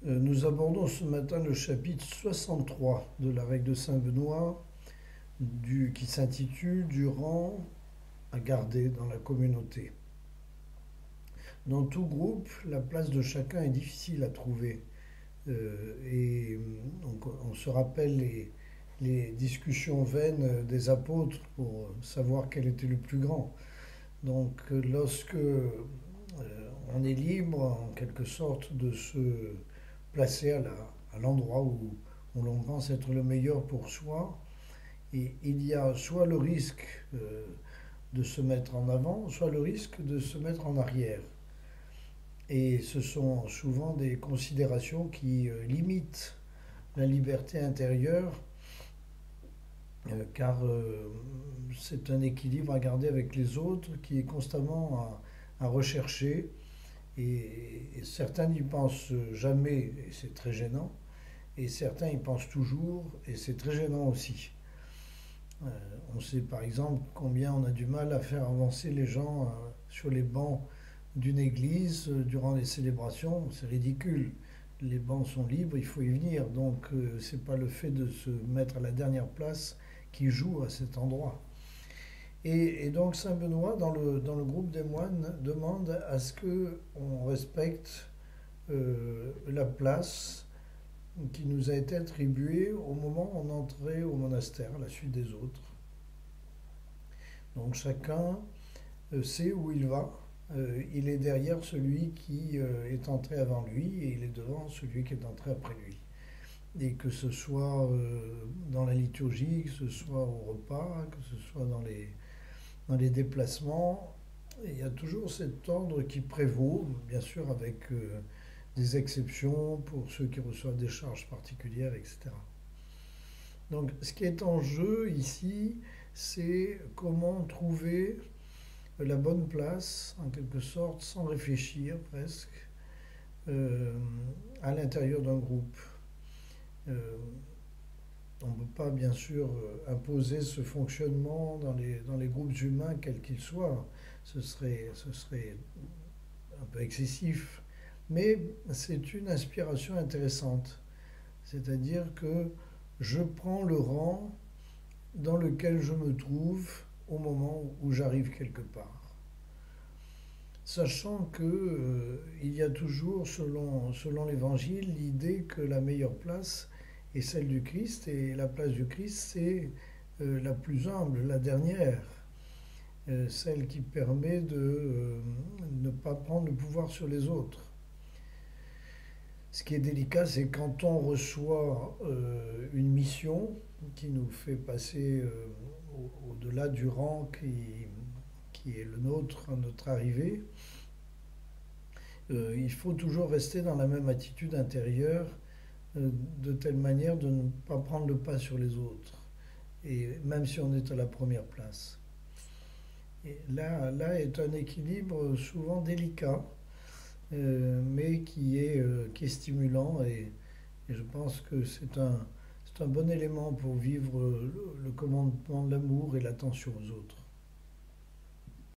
Nous abordons ce matin le chapitre 63 de la règle de Saint-Benoît qui s'intitule Du rang à garder dans la communauté. Dans tout groupe, la place de chacun est difficile à trouver. On se rappelle les discussions vaines des apôtres pour savoir quel était le plus grand. Donc lorsque on est libre en quelque sorte de se placer à l'endroit où l'on pense être le meilleur pour soi, et il y a soit le risque de se mettre en avant, soit le risque de se mettre en arrière. Et ce sont souvent des considérations qui limitent la liberté intérieure, car c'est un équilibre à garder avec les autres qui est constamment à rechercher. Et certains n'y pensent jamais, et c'est très gênant, et certains y pensent toujours, et c'est très gênant aussi. On sait par exemple combien on a du mal à faire avancer les gens sur les bancs d'une église durant les célébrations. C'est ridicule. Les bancs sont libres, il faut y venir. Donc c'est pas le fait de se mettre à la dernière place qui joue à cet endroit. Et donc Saint Benoît, dans le groupe des moines, demande à ce qu'on respecte la place qui nous a été attribuée au moment où on entrait au monastère, à la suite des autres. Donc chacun sait où il va. Il est derrière celui qui est entré avant lui et il est devant celui qui est entré après lui. Et que ce soit dans la liturgie, que ce soit au repas, que ce soit dans les déplacements, il y a toujours cet ordre qui prévaut, bien sûr avec des exceptions pour ceux qui reçoivent des charges particulières, etc. Donc ce qui est en jeu ici, c'est comment trouver la bonne place, en quelque sorte, sans réfléchir presque, à l'intérieur d'un groupe. On ne peut pas, bien sûr, imposer ce fonctionnement dans les groupes humains, quels qu'ils soient. Ce serait un peu excessif. Mais c'est une inspiration intéressante. C'est-à-dire que je prends le rang dans lequel je me trouve au moment où j'arrive quelque part. Sachant qu'il y a toujours, selon l'Évangile, l'idée que la meilleure place est celle du Christ, et la place du Christ, c'est la plus humble, la dernière, celle qui permet de ne pas prendre le pouvoir sur les autres. Ce qui est délicat, c'est quand on reçoit une mission qui nous fait passer au-delà du rang qui est le nôtre à notre arrivée. Il faut toujours rester dans la même attitude intérieure, de telle manière de ne pas prendre le pas sur les autres, et même si on est à la première place. Et là est un équilibre souvent délicat, mais qui est stimulant, et je pense que c'est un bon élément pour vivre le commandement de l'amour et l'attention aux autres.